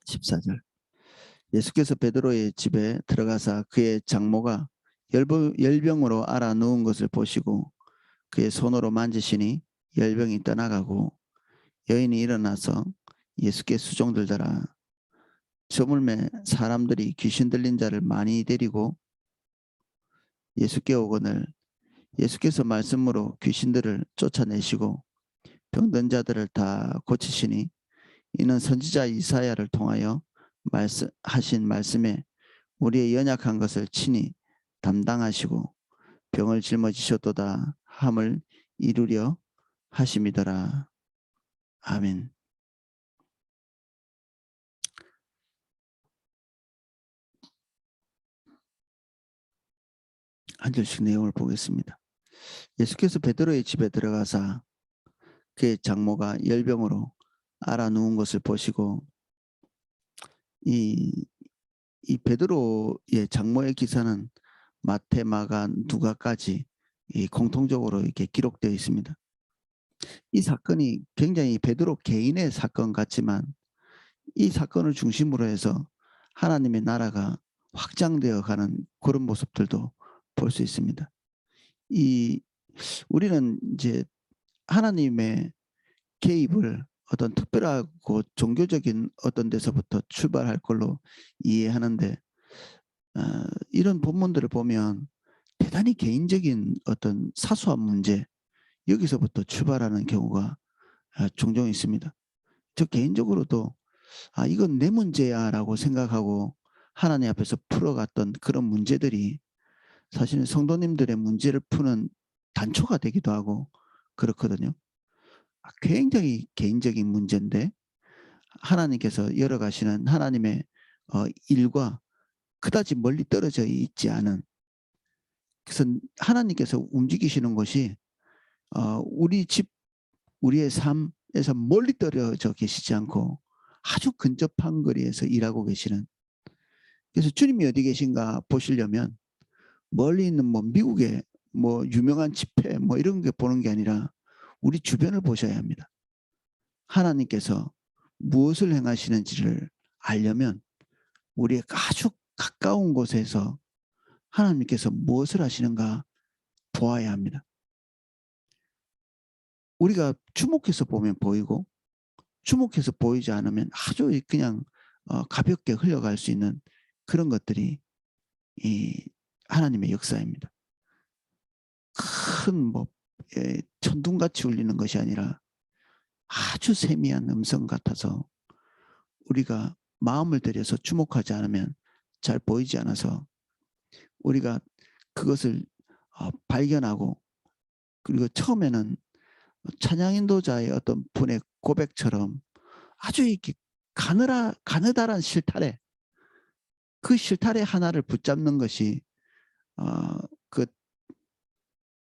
14절. 예수께서 베드로의 집에 들어가사 그의 장모가 열병으로 앓아 누운 것을 보시고 그의 손으로 만지시니 열병이 떠나가고 여인이 일어나서 예수께 수종들더라. 저물매 사람들이 귀신 들린 자를 많이 데리고 예수께 오거늘 예수께서 말씀으로 귀신들을 쫓아내시고 병든 자들을 다 고치시니 이는 선지자 이사야를 통하여 하신 말씀에 우리의 연약한 것을 친히 담당하시고 병을 짊어지셨도다 함을 이루려 하심이더라. 아멘. 한 절씩 내용을 보겠습니다. 예수께서 베드로의 집에 들어가사 그의 장모가 열병으로 앓아 누운 것을 보시고 이 베드로의 장모의 기사는 마태, 마가, 누가까지 공통적으로 이렇게 기록되어 있습니다. 이 사건이 굉장히 베드로 개인의 사건 같지만 이 사건을 중심으로 해서 하나님의 나라가 확장되어 가는 그런 모습들도 볼 수 있습니다. 우리는 이제 하나님의 개입을 어떤 특별하고 종교적인 어떤 데서부터 출발할 걸로 이해하는데 이런 본문들을 보면 대단히 개인적인 어떤 사소한 문제 여기서부터 출발하는 경우가 종종 있습니다. 저 개인적으로도 이건 내 문제야 라고 생각하고 하나님 앞에서 풀어갔던 그런 문제들이 사실은 성도님들의 문제를 푸는 단초가 되기도 하고 그렇거든요. 굉장히 개인적인 문제인데 하나님께서 열어가시는 하나님의 일과 그다지 멀리 떨어져 있지 않은, 그래서 하나님께서 움직이시는 것이 우리의 삶에서 멀리 떨어져 계시지 않고 아주 근접한 거리에서 일하고 계시는, 그래서 주님이 어디 계신가 보시려면 멀리 있는 뭐 미국의 뭐 유명한 집회 뭐 이런 게 보는 게 아니라 우리 주변을 보셔야 합니다. 하나님께서 무엇을 행하시는지를 알려면 우리의 아주 가까운 곳에서 하나님께서 무엇을 하시는가 보아야 합니다. 우리가 주목해서 보면 보이고 주목해서 보이지 않으면 아주 그냥 가볍게 흘러갈 수 있는 그런 것들이 이 하나님의 역사입니다. 큰 뭐 천둥같이 울리는 것이 아니라 아주 세미한 음성 같아서 우리가 마음을 들여서 주목하지 않으면 잘 보이지 않아서 우리가 그것을 발견하고, 그리고 처음에는 찬양 인도자의 어떤 분의 고백처럼 아주 이렇게 가느다란 실타래, 그 실타래 하나를 붙잡는 것이 그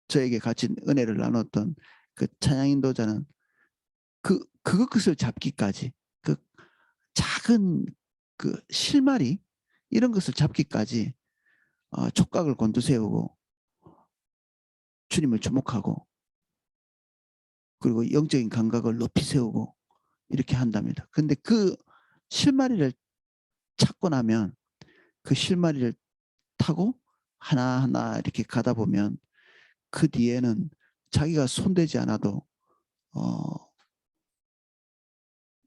저에게 같이 은혜를 나눴던 그 찬양 인도자는 그것을 잡기까지, 그 작은 그 실마리 이런 것을 잡기까지 촉각을 곤두세우고 주님을 주목하고 그리고 영적인 감각을 높이 세우고 이렇게 한답니다. 근데 그 실마리를 찾고 나면 그 실마리를 타고 하나하나 이렇게 가다 보면 그 뒤에는 자기가 손대지 않아도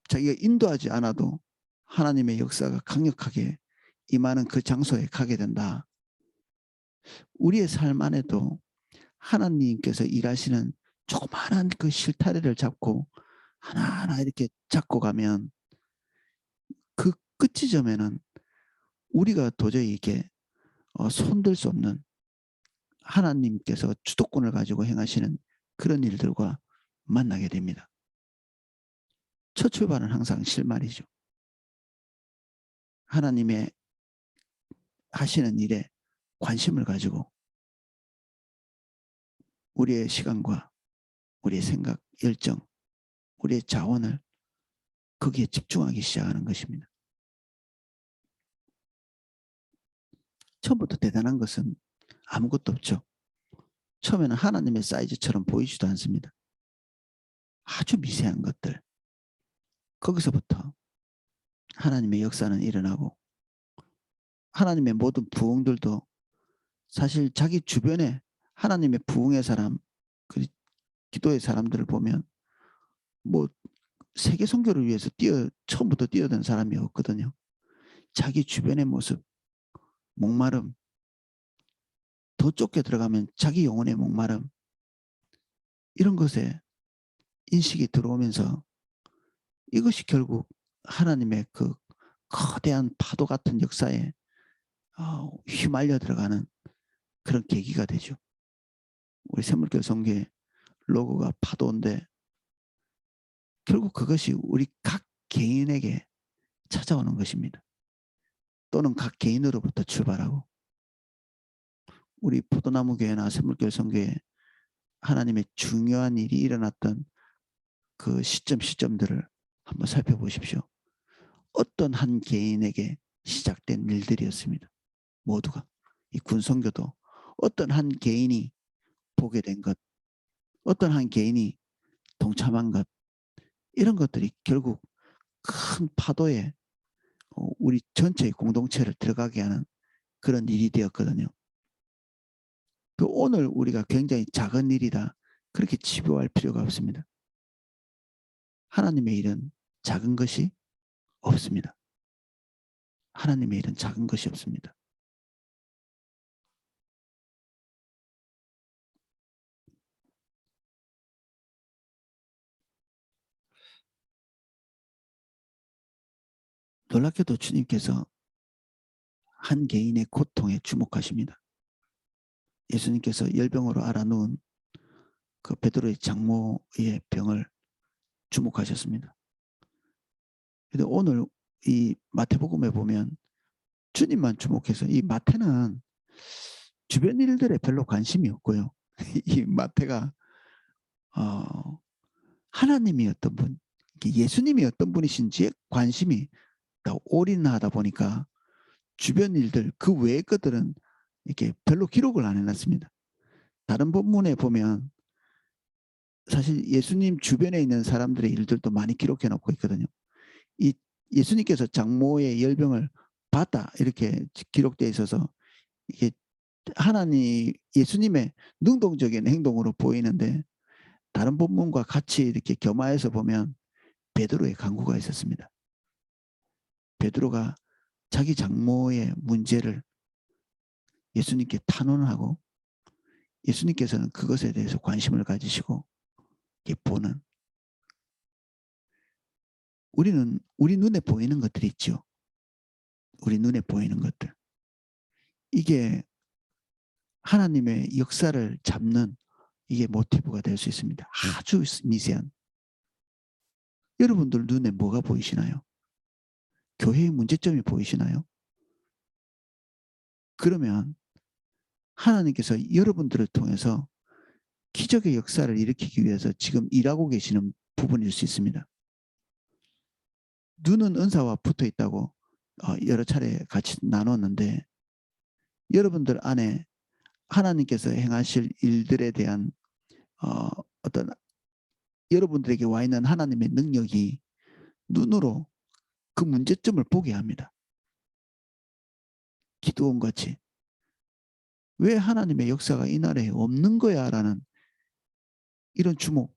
자기가 인도하지 않아도 하나님의 역사가 강력하게 임하는 그 장소에 가게 된다. 우리의 삶 안에도 하나님께서 일하시는 조그마한 그 실타래를 잡고 하나하나 이렇게 잡고 가면 그 끝지점에는 우리가 도저히 이렇게 손댈 수 없는 하나님께서 주도권을 가지고 행하시는 그런 일들과 만나게 됩니다. 첫 출발은 항상 실말이죠. 하나님의 하시는 일에 관심을 가지고 우리의 시간과 우리의 생각, 열정, 우리의 자원을 거기에 집중하기 시작하는 것입니다. 처음부터 대단한 것은 아무것도 없죠. 처음에는 하나님의 사이즈처럼 보이지도 않습니다. 아주 미세한 것들. 거기서부터 하나님의 역사는 일어나고 하나님의 모든 부흥들도 사실 자기 주변에 하나님의 부흥의 사람, 그 기도의 사람들을 보면 뭐 세계 선교를 위해서 처음부터 뛰어든 사람이 없거든요. 자기 주변의 모습, 목마름, 더 좁게 들어가면 자기 영혼의 목마름, 이런 것에 인식이 들어오면서 이것이 결국 하나님의 그 거대한 파도 같은 역사에 휘말려 들어가는 그런 계기가 되죠. 우리 샘물교회 성교의 로고가 파도인데 결국 그것이 우리 각 개인에게 찾아오는 것입니다. 또는 각 개인으로부터 출발하고 우리 포도나무 교회나 샘물교회 성교에 하나님의 중요한 일이 일어났던 그 시점들을 한번 살펴보십시오. 어떤 한 개인에게 시작된 일들이었습니다. 모두가. 이 군성교도 어떤 한 개인이 보게 된 것, 어떤 한 개인이 동참한 것, 이런 것들이 결국 큰 파도에 우리 전체의 공동체를 들어가게 하는 그런 일이 되었거든요. 그 오늘 우리가 굉장히 작은 일이다, 그렇게 치부할 필요가 없습니다. 하나님의 일은 작은 것이 없습니다. 하나님의 일은 작은 것이 없습니다. 놀랍게도 주님께서 한 개인의 고통에 주목하십니다. 예수님께서 열병으로 앓아누운 그 베드로의 장모의 병을 주목하셨습니다. 근데 오늘 이 마태복음에 보면 주님만 주목해서, 이 마태는 주변 일들에 별로 관심이 없고요. 이 마태가 하나님이 어떤 분, 예수님이 어떤 분이신지에 관심이 더 올인하다 보니까 주변 일들, 그 외의 것들은 이렇게 별로 기록을 안 해놨습니다. 다른 본문에 보면 사실 예수님 주변에 있는 사람들의 일들도 많이 기록해 놓고 있거든요. 이 예수님께서 장모의 열병을 봤다, 이렇게 기록되어 있어서 이게 하나님, 예수님의 능동적인 행동으로 보이는데 다른 본문과 같이 이렇게 겸하여서 보면 베드로의 간구가 있었습니다. 베드로가 자기 장모의 문제를 예수님께 탄원하고 예수님께서는 그것에 대해서 관심을 가지시고 보는, 우리는 우리 눈에 보이는 것들이 있죠. 우리 눈에 보이는 것들. 이게 하나님의 역사를 잡는 이게 모티브가 될 수 있습니다. 아주 미세한. 여러분들 눈에 뭐가 보이시나요? 교회의 문제점이 보이시나요? 그러면 하나님께서 여러분들을 통해서 기적의 역사를 일으키기 위해서 지금 일하고 계시는 부분일 수 있습니다. 눈은 은사와 붙어 있다고 여러 차례 같이 나눴는데 여러분들 안에 하나님께서 행하실 일들에 대한 어떤 여러분들에게 와 있는 하나님의 능력이 눈으로 그 문제점을 보게 합니다. 기도원 같이. 왜 하나님의 역사가 이 나라에 없는 거야? 라는 이런 주목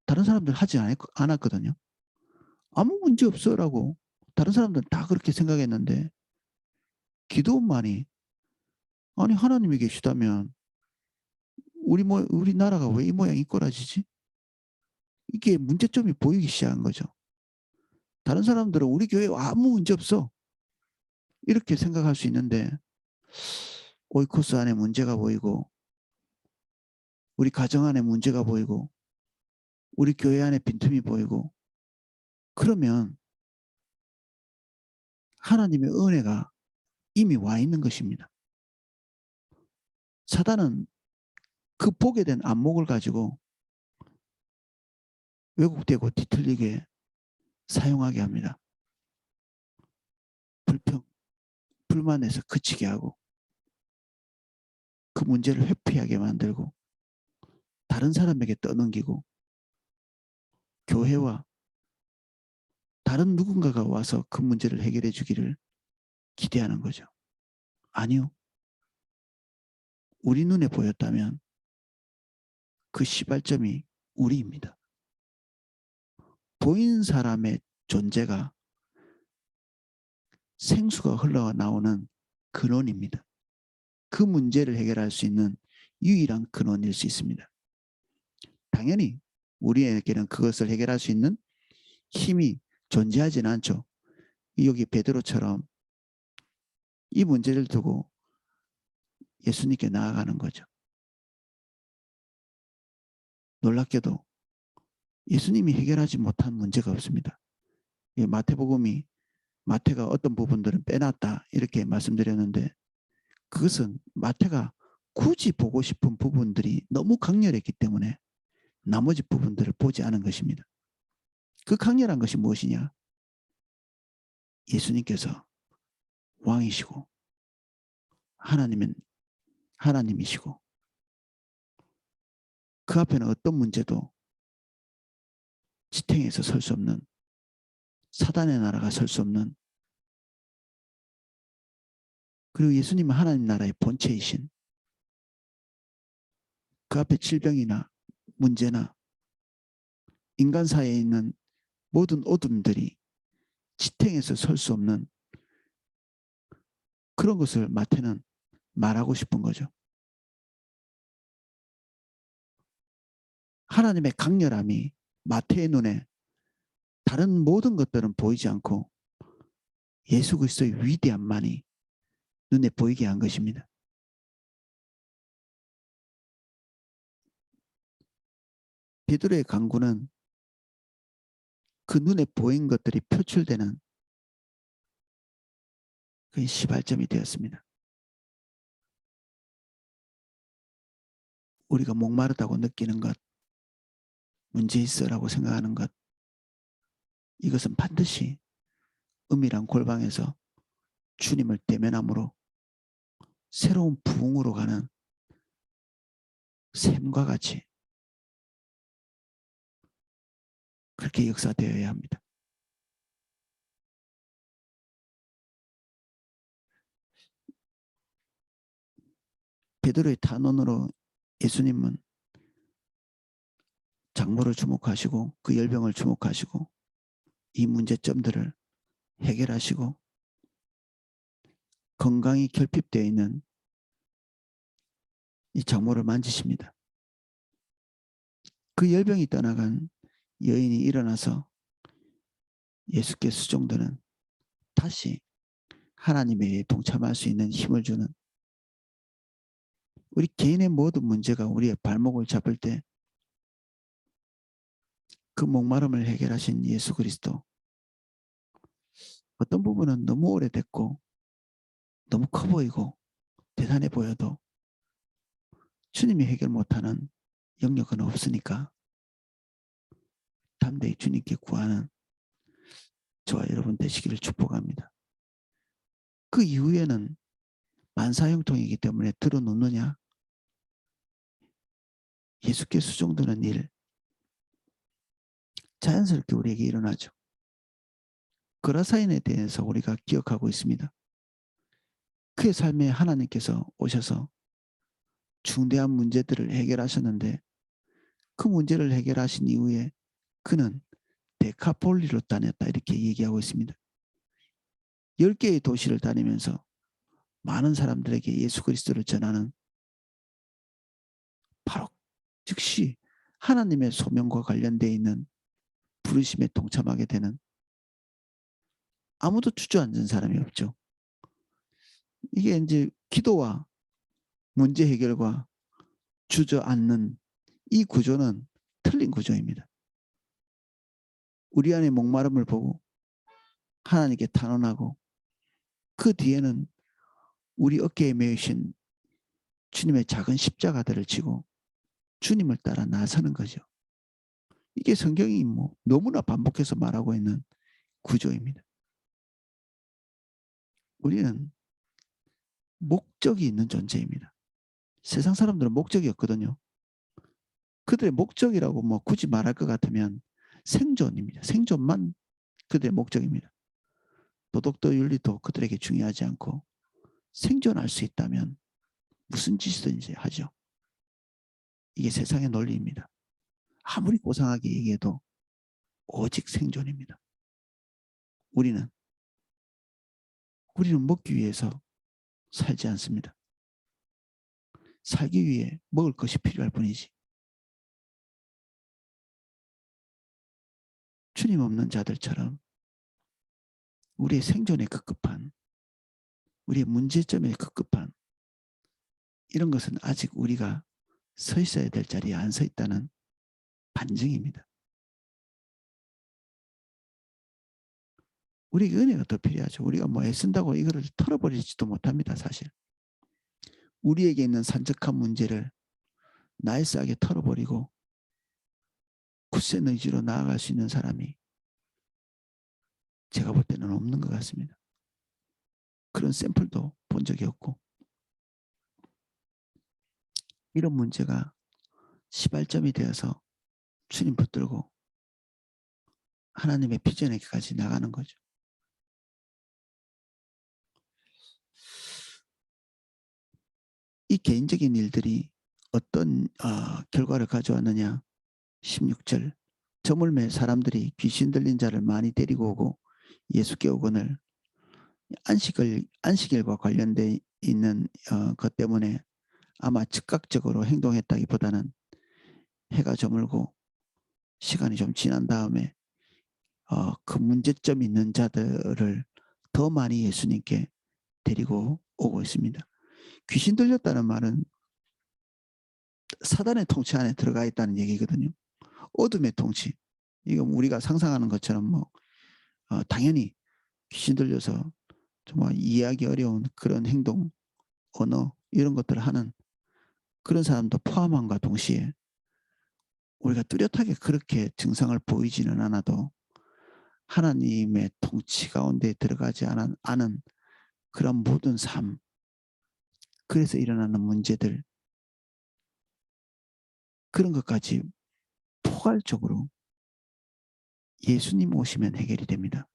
다른 사람들 하지 않았거든요. 아무 문제 없어라고 다른 사람들은 다 그렇게 생각했는데 기도원만이, 아니 하나님이 계시다면 우리나라가 왜 이 모양 이 꼴아지지? 이게 문제점이 보이기 시작한 거죠. 다른 사람들은 우리 교회 아무 문제 없어 이렇게 생각할 수 있는데 오이코스 안에 문제가 보이고 우리 가정 안에 문제가 보이고 우리 교회 안에 빈틈이 보이고, 그러면 하나님의 은혜가 이미 와 있는 것입니다. 사단은 그 보게 된 안목을 가지고 왜곡되고 뒤틀리게 사용하게 합니다. 불평, 불만에서 그치게 하고 그 문제를 회피하게 만들고 다른 사람에게 떠넘기고 교회와 다른 누군가가 와서 그 문제를 해결해 주기를 기대하는 거죠. 아니요. 우리 눈에 보였다면 그 시발점이 우리입니다. 보이는 사람의 존재가 생수가 흘러나오는 근원입니다. 그 문제를 해결할 수 있는 유일한 근원일 수 있습니다. 당연히 우리에게는 그것을 해결할 수 있는 힘이 존재하지는 않죠. 여기 베드로처럼 이 문제를 두고 예수님께 나아가는 거죠. 놀랍게도 예수님이 해결하지 못한 문제가 없습니다. 마태복음이 마태가 어떤 부분들은 빼놨다 이렇게 말씀드렸는데 그것은 마태가 굳이 보고 싶은 부분들이 너무 강렬했기 때문에 나머지 부분들을 보지 않은 것입니다. 그 강렬한 것이 무엇이냐? 예수님께서 왕이시고 하나님은 하나님이시고 그 앞에는 어떤 문제도 지탱해서 설 수 없는 사단의 나라가 설 수 없는 그리고 예수님은 하나님 나라의 본체이신 그 앞에 질병이나 문제나 인간 사회에 있는 모든 어둠들이 지탱해서 설 수 없는 그런 것을 마태는 말하고 싶은 거죠. 하나님의 강렬함이 마태의 눈에 다른 모든 것들은 보이지 않고 예수 그리스도의 위대함만이 눈에 보이게 한 것입니다. 베드로의 강구는 그 눈에 보인 것들이 표출되는 그 시발점이 되었습니다. 우리가 목마르다고 느끼는 것, 문제 있어라고 생각하는 것, 이것은 반드시 은밀한 골방에서 주님을 대면함으로 새로운 부흥으로 가는 샘과 같이 그렇게 역사되어야 합니다. 베드로의 탄원으로 예수님은 장모를 주목하시고 그 열병을 주목하시고 이 문제점들을 해결하시고 건강이 결핍되어 있는 이 장모를 만지십니다. 그 열병이 떠나간 여인이 일어나서 예수께 수종드는 다시 하나님의 동참할 수 있는 힘을 주는 우리 개인의 모든 문제가 우리의 발목을 잡을 때 그 목마름을 해결하신 예수 그리스도 어떤 부분은 너무 오래됐고 너무 커 보이고 대단해 보여도 주님이 해결 못하는 영역은 없으니까 담대히 주님께 구하는 저와 여러분 되시기를 축복합니다. 그 이후에는 만사형통이기 때문에 들어놓느냐? 예수께 수종드는 일 자연스럽게 우리에게 일어나죠. 그라사인에 대해서 우리가 기억하고 있습니다. 그의 삶에 하나님께서 오셔서 중대한 문제들을 해결하셨는데 그 문제를 해결하신 이후에 그는 데카폴리로 다녔다 이렇게 얘기하고 있습니다. 10개의 도시를 다니면서 많은 사람들에게 예수 그리스도를 전하는 바로 즉시 하나님의 소명과 관련되어 있는 부르심에 동참하게 되는 아무도 주저앉은 사람이 없죠. 이게 이제 기도와 문제 해결과 주저앉는 이 구조는 틀린 구조입니다. 우리 안에 목마름을 보고 하나님께 탄원하고 그 뒤에는 우리 어깨에 메이신 주님의 작은 십자가들을 지고 주님을 따라 나서는 거죠. 이게 성경이 뭐 너무나 반복해서 말하고 있는 구조입니다. 우리는 목적이 있는 존재입니다. 세상 사람들은 목적이 없거든요. 그들의 목적이라고 뭐 굳이 말할 것 같으면 생존입니다. 생존만 그들의 목적입니다. 도덕도 윤리도 그들에게 중요하지 않고 생존할 수 있다면 무슨 짓이든지 하죠. 이게 세상의 논리입니다. 아무리 고상하게 얘기해도 오직 생존입니다. 우리는 먹기 위해서 살지 않습니다. 살기 위해 먹을 것이 필요할 뿐이지. 주님 없는 자들처럼 우리의 생존에 급급한, 우리의 문제점에 급급한 이런 것은 아직 우리가 서 있어야 될 자리에 안 서 있다는 반증입니다. 우리에게 은혜가 더 필요하죠. 우리가 뭐 애쓴다고 이거를 털어버리지도 못합니다. 사실. 우리에게 있는 산적한 문제를 나이스하게 털어버리고 굳센 의지로 나아갈 수 있는 사람이 제가 볼 때는 없는 것 같습니다. 그런 샘플도 본 적이 없고 이런 문제가 시발점이 되어서 주님 붙들고 하나님의 비전에까지 나가는 거죠. 이 개인적인 일들이 어떤 결과를 가져왔느냐. 16절 저물매 사람들이 귀신 들린 자를 많이 데리고 오고 예수께 오거늘 안식일과 관련돼 있는 것 때문에 아마 즉각적으로 행동했다기보다는 해가 저물고 시간이 좀 지난 다음에 그 문제점 있는 자들을 더 많이 예수님께 데리고 오고 있습니다. 귀신 들렸다는 말은 사단의 통치 안에 들어가 있다는 얘기거든요. 어둠의 통치. 이거 우리가 상상하는 것처럼 뭐 당연히 귀신 들려서 정말 이해하기 어려운 그런 행동, 언어 이런 것들을 하는 그런 사람도 포함함과 동시에 우리가 뚜렷하게 그렇게 증상을 보이지는 않아도 하나님의 통치 가운데 들어가지 않은 그런 모든 삶, 그래서 일어나는 문제들, 그런 것까지 포괄적으로 예수님 오시면 해결이 됩니다.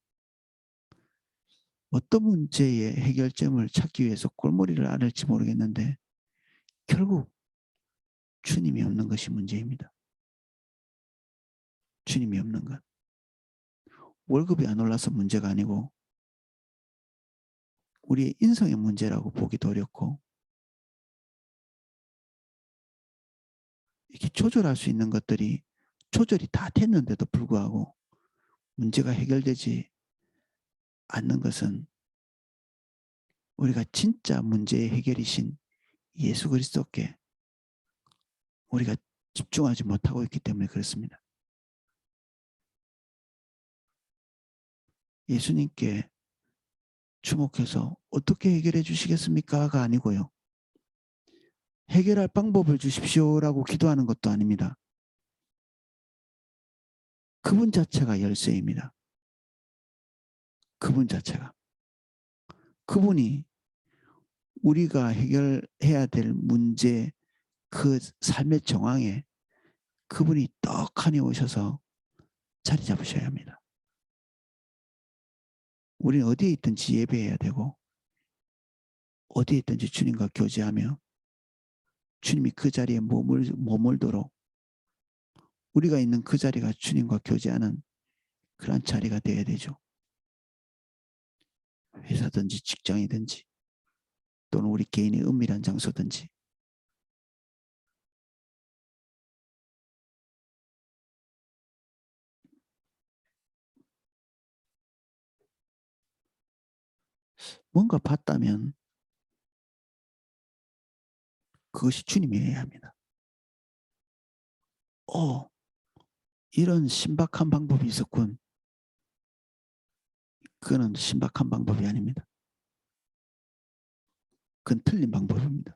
어떤 문제의 해결점을 찾기 위해서 골머리를 앓을지 모르겠는데 결국 주님이 없는 것이 문제입니다. 주님이 없는 것. 월급이 안 올라서 문제가 아니고 우리의 인성의 문제라고 보기도 어렵고 이렇게 조절할 수 있는 것들이 조절이 다 됐는데도 불구하고 문제가 해결되지 않는 것은 우리가 진짜 문제의 해결이신 예수 그리스도께 우리가 집중하지 못하고 있기 때문에 그렇습니다. 예수님께 주목해서 어떻게 해결해 주시겠습니까가 아니고요. 해결할 방법을 주십시오라고 기도하는 것도 아닙니다. 그분 자체가 열쇠입니다. 그분 자체가. 그분이 우리가 해결해야 될 문제, 그 삶의 정황에 그분이 떡하니 오셔서 자리 잡으셔야 합니다. 우리는 어디에 있든지 예배해야 되고 어디에 있든지 주님과 교제하며 주님이 그 자리에 머물도록 우리가 있는 그 자리가 주님과 교제하는 그런 자리가 되어야 되죠. 회사든지 직장이든지 또는 우리 개인의 은밀한 장소든지. 뭔가 봤다면 그것이 주님이어야 합니다. 이런 신박한 방법이 있었군. 그거는 신박한 방법이 아닙니다. 그건 틀린 방법입니다.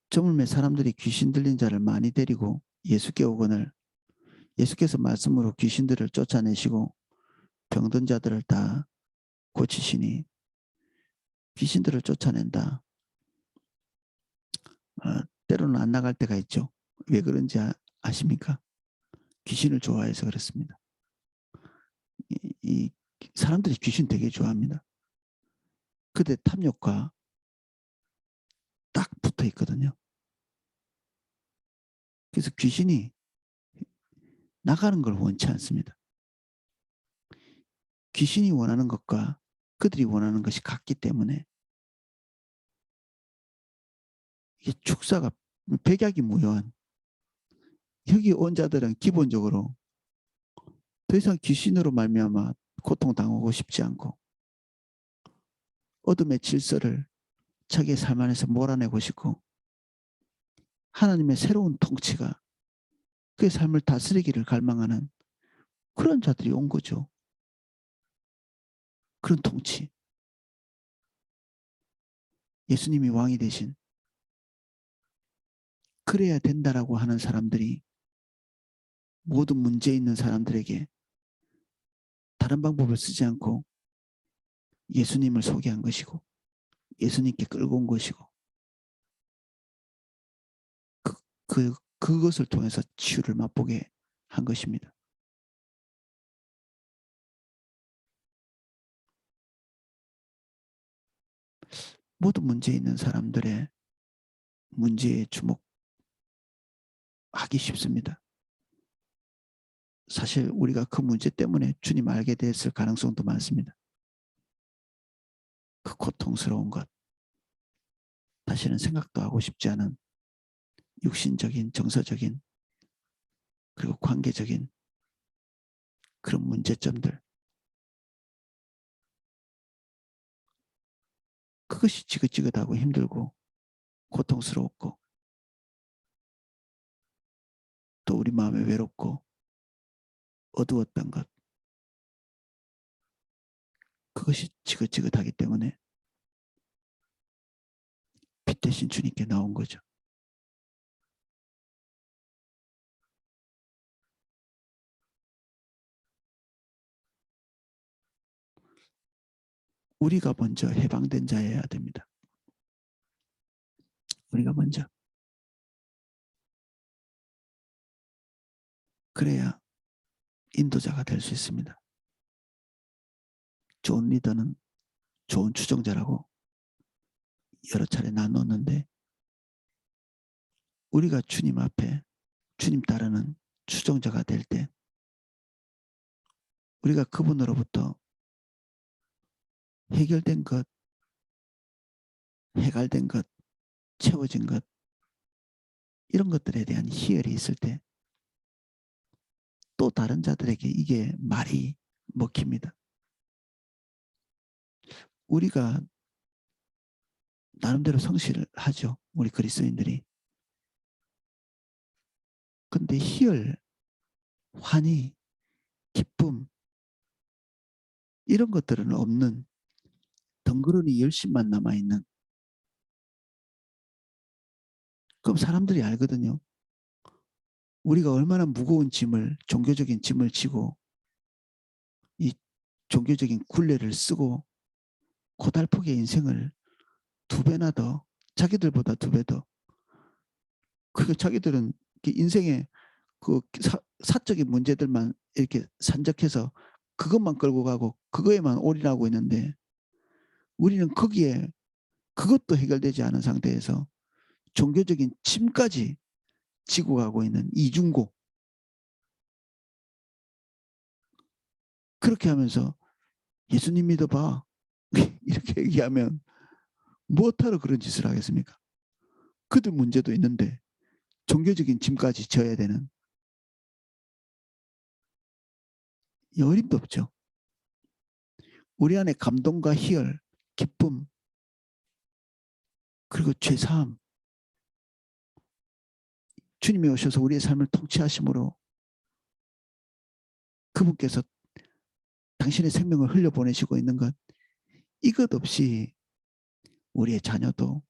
저물매 사람들이 귀신 들린 자를 많이 데리고 예수께 오거늘 예수께서 말씀으로 귀신들을 쫓아내시고 병든 자들을 다 고치시니 귀신들을 쫓아낸다. 때로는 안 나갈 때가 있죠. 왜 그런지 아십니까? 귀신을 좋아해서 그렇습니다. 이 사람들이 귀신 되게 좋아합니다. 그때 탐욕과 딱 붙어 있거든요. 그래서 귀신이 나가는 걸 원치 않습니다. 귀신이 원하는 것과 그들이 원하는 것이 같기 때문에 이게 축사가 백약이 무효한, 여기 온 자들은 기본적으로 더 이상 귀신으로 말미암아 고통당하고 싶지 않고 어둠의 질서를 자기의 삶 안에서 몰아내고 싶고 하나님의 새로운 통치가 그의 삶을 다스리기를 갈망하는 그런 자들이 온 거죠. 그런 통치. 예수님이 왕이 되신, 그래야 된다라고 하는 사람들이 모든 문제 있는 사람들에게 다른 방법을 쓰지 않고 예수님을 소개한 것이고 예수님께 끌고 온 것이고 그것을 통해서 치유를 맛보게 한 것입니다. 모든 문제 있는 사람들의 문제에 주목하기 쉽습니다. 사실 우리가 그 문제 때문에 주님 알게 됐을 가능성도 많습니다. 그 고통스러운 것, 다시는 생각도 하고 싶지 않은 육신적인, 정서적인, 그리고 관계적인 그런 문제점들, 그것이 지긋지긋하고 힘들고 고통스럽고 또 우리 마음에 외롭고 어두웠던 것, 그것이 지긋지긋하기 때문에 빛 대신 주님께 나온 거죠. 우리가 먼저 해방된 자여야 됩니다. 우리가 먼저. 그래야 인도자가 될 수 있습니다. 좋은 리더는 좋은 추종자라고 여러 차례 나눴는데 우리가 주님 앞에 주님 따르는 추종자가 될 때 우리가 그분으로부터 해결된 것, 해갈된 것, 채워진 것, 이런 것들에 대한 희열이 있을 때 또 다른 자들에게 이게 말이 먹힙니다. 우리가 나름대로 성실을 하죠. 우리 그리스도인들이. 근데 희열, 환희, 기쁨 이런 것들은 없는 덩그러니 열심만 남아있는, 그럼 사람들이 알거든요. 우리가 얼마나 무거운 짐을, 종교적인 짐을 지고 이 종교적인 굴레를 쓰고 고달프게 인생을 두 배나 더, 자기들보다 두 배 더, 그리고 자기들은 인생의 그 사적인 문제들만 이렇게 산적해서 그것만 끌고 가고 그거에만 올인하고 있는데 우리는 거기에 그것도 해결되지 않은 상태에서 종교적인 짐까지 지고 가고 있는 이중고. 그렇게 하면서 예수님 믿어봐 이렇게 얘기하면 무엇하러 그런 짓을 하겠습니까? 그들 문제도 있는데 종교적인 짐까지 져야 되는, 어림도 없죠. 우리 안에 감동과 희열, 기쁨, 그리고 죄사함, 주님이 오셔서 우리의 삶을 통치하심으로 그분께서 당신의 생명을 흘려보내시고 있는 것, 이것 없이 우리의 자녀도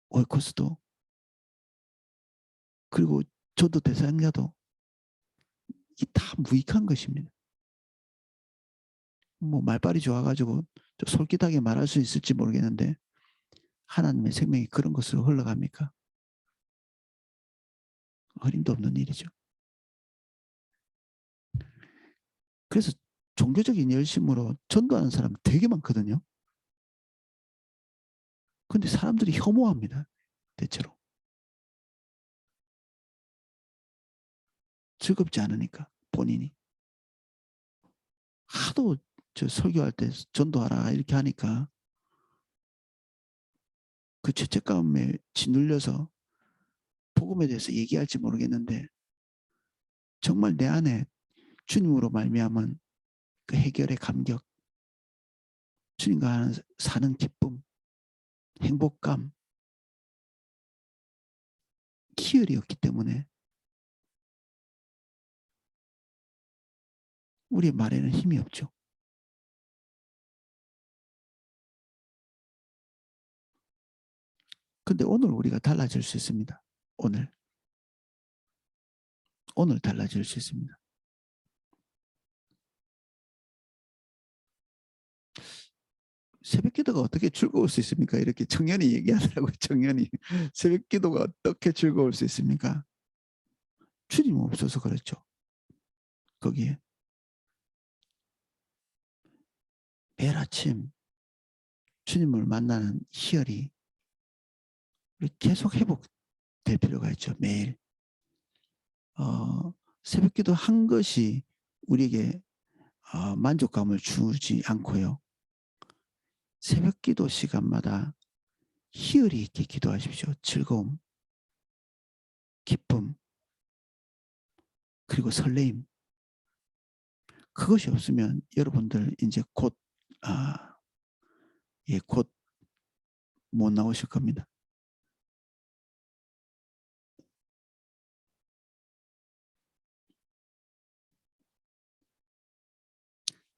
오이코스도 그리고 저도 대상자도 이 다 무익한 것입니다. 뭐 말빨이 좋아가지고 솔깃하게 말할 수 있을지 모르겠는데 하나님의 생명이 그런 것으로 흘러갑니까? 어림도 없는 일이죠. 그래서 종교적인 열심으로 전도하는 사람 되게 많거든요. 근데 사람들이 혐오합니다. 대체로. 즐겁지 않으니까 본인이. 하도 저 설교할 때 전도하라 이렇게 하니까 그 죄책감에 짓눌려서 복음에 대해서 얘기할지 모르겠는데 정말 내 안에 주님으로 말미암은 그 해결의 감격, 주님과 사는 기쁨, 행복감, 희열이었기 때문에 우리의 말에는 힘이 없죠. 근데 오늘 우리가 달라질 수 있습니다. 오늘 달라질 수 있습니다. 새벽 기도가 어떻게 즐거울 수 있습니까? 이렇게 청년이 얘기하더라고요. 청년이. 새벽 기도가 어떻게 즐거울 수 있습니까? 주님 없어서 그렇죠. 거기에. 매일 아침 주님을 만나는 희열이 계속 회복될 필요가 있죠. 매일. 새벽 기도 한 것이 우리에게 만족감을 주지 않고요. 새벽 기도 시간마다 희열이 있게 기도하십시오. 즐거움, 기쁨, 그리고 설레임. 그것이 없으면 여러분들 이제 곧 못 나오실 겁니다.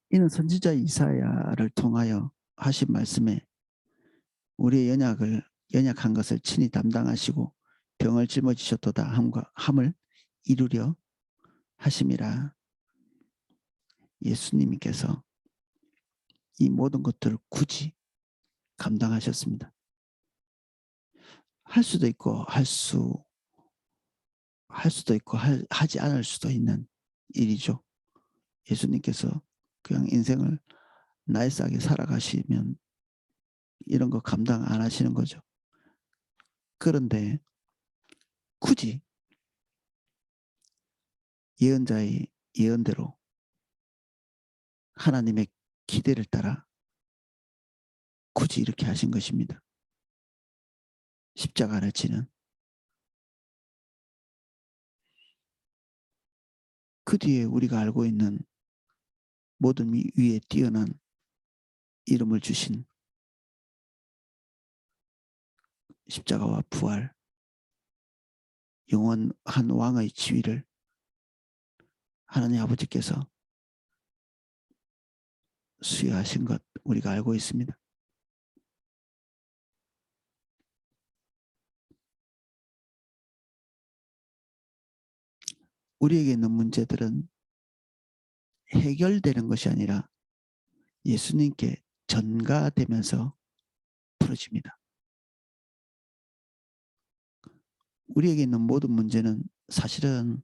이는 선지자 이사야를 통하여 하신 말씀에 우리의 연약한 것을 친히 담당하시고 병을 짊어지셨도다 함을 이루려 하심이라. 예수님께서 이 모든 것들을 굳이 감당하셨습니다. 할 수도 있고 하지 않을 수도 있는 일이죠. 예수님께서 그냥 인생을 나이스하게 살아가시면 이런 거 감당 안 하시는 거죠. 그런데 굳이 예언자의 예언대로 하나님의 기대를 따라 굳이 이렇게 하신 것입니다. 십자가를 지는. 그 뒤에 우리가 알고 있는 모든 위에 뛰어난 이름을 주신 십자가와 부활, 영원한 왕의 지위를 하나님 아버지께서 수여하신 것 우리가 알고 있습니다. 우리에게 있는 문제들은 해결되는 것이 아니라 예수님께 전가되면서 풀어집니다. 우리에게 있는 모든 문제는 사실은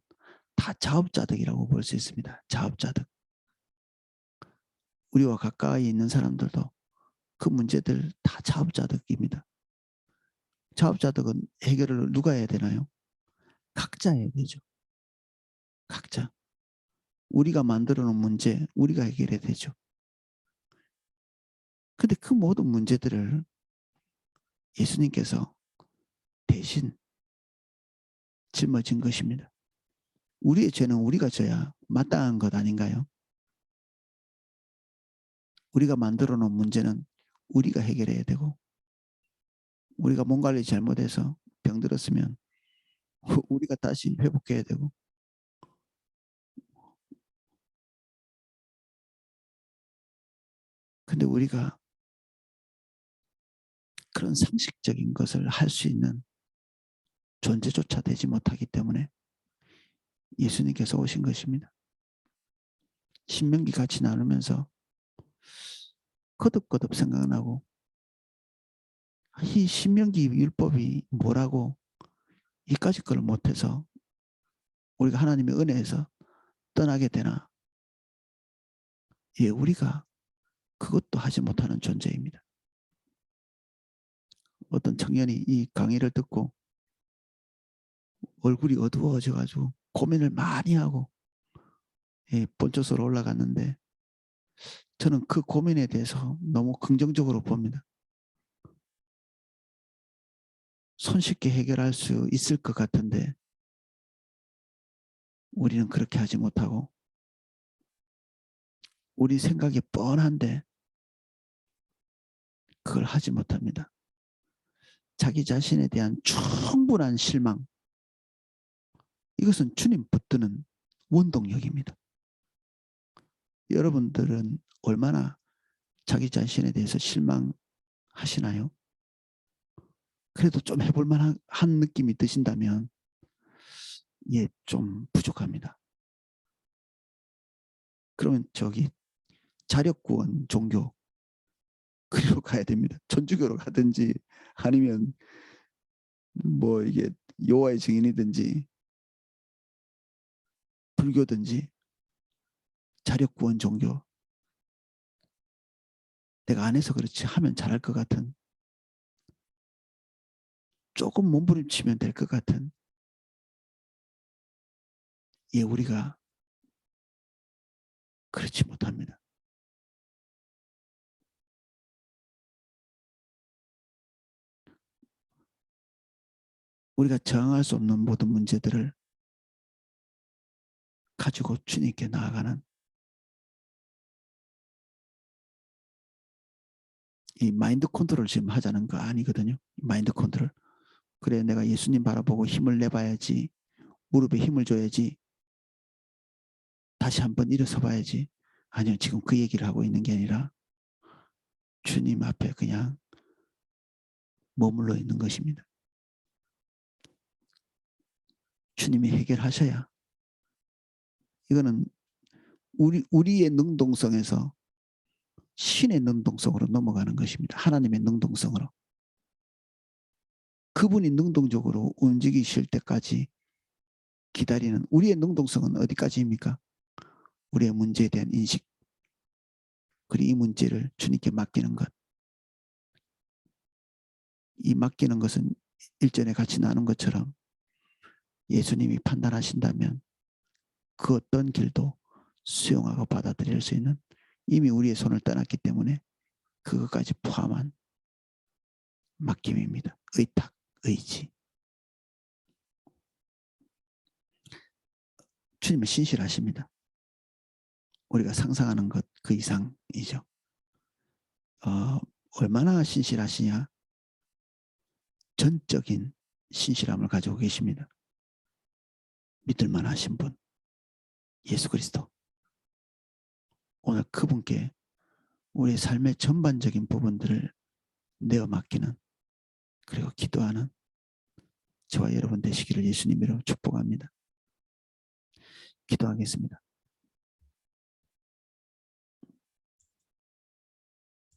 다 자업자득이라고 볼 수 있습니다. 자업자득. 우리와 가까이 있는 사람들도 그 문제들 다 자업자득입니다. 자업자득은 해결을 누가 해야 되나요? 각자 해야 되죠. 각자. 우리가 만들어 놓은 문제 우리가 해결해야 되죠. 근데 그 모든 문제들을 예수님께서 대신 짊어진 것입니다. 우리의 죄는 우리가 져야 마땅한 것 아닌가요? 우리가 만들어 놓은 문제는 우리가 해결해야 되고 우리가 몸 관리 잘못해서 병들었으면 우리가 다시 회복해야 되고 근데 우리가 그런 상식적인 것을 할 수 있는 존재조차 되지 못하기 때문에 예수님께서 오신 것입니다. 신명기 같이 나누면서 거듭거듭 생각나고 이 신명기 율법이 뭐라고 이까짓 걸 못해서 우리가 하나님의 은혜에서 떠나게 되나? 예, 우리가 그것도 하지 못하는 존재입니다. 어떤 청년이 이 강의를 듣고 얼굴이 어두워져 가지고 고민을 많이 하고 예, 본초소로 올라갔는데 저는 그 고민에 대해서 너무 긍정적으로 봅니다. 손쉽게 해결할 수 있을 것 같은데 우리는 그렇게 하지 못하고 우리 생각이 뻔한데 그걸 하지 못합니다. 자기 자신에 대한 충분한 실망, 이것은 주님 붙드는 원동력입니다. 여러분들은 얼마나 자기 자신에 대해서 실망하시나요? 그래도 좀 해볼 만한 느낌이 드신다면 예, 좀 부족합니다. 그러면 저기 자력구원 종교 그리로 가야 됩니다. 천주교로 가든지 아니면 뭐 이게 여호와의 증인이든지 불교든지 자력구원 종교, 내가 안 해서 그렇지 하면 잘할 것 같은, 조금 몸부림치면 될 것 같은, 예, 우리가 그렇지 못합니다. 우리가 저항할 수 없는 모든 문제들을 가지고 주님께 나아가는 이 마인드 컨트롤 지금 하자는 거 아니거든요. 마인드 컨트롤. 그래, 내가 예수님 바라보고 힘을 내봐야지, 무릎에 힘을 줘야지, 다시 한번 일어서 봐야지. 아니요, 지금 그 얘기를 하고 있는 게 아니라 주님 앞에 그냥 머물러 있는 것입니다. 주님이 해결하셔야, 이거는 우리의 능동성에서 신의 능동성으로 넘어가는 것입니다. 하나님의 능동성으로. 그분이 능동적으로 움직이실 때까지 기다리는, 우리의 능동성은 어디까지입니까? 우리의 문제에 대한 인식, 그리고 이 문제를 주님께 맡기는 것. 이 맡기는 것은 일전에 같이 나눈 것처럼 예수님이 판단하신다면 그 어떤 길도 수용하고 받아들일 수 있는, 이미 우리의 손을 떠났기 때문에 그것까지 포함한 맡김입니다. 의탁, 의지. 주님은 신실하십니다. 우리가 상상하는 것 그 이상이죠. 얼마나 신실하시냐? 전적인 신실함을 가지고 계십니다. 믿을만 하신 분, 예수 그리스도. 오늘 그분께 우리의 삶의 전반적인 부분들을 내어 맡기는, 그리고 기도하는 저와 여러분 되시기를 예수님 이름으로 축복합니다. 기도하겠습니다.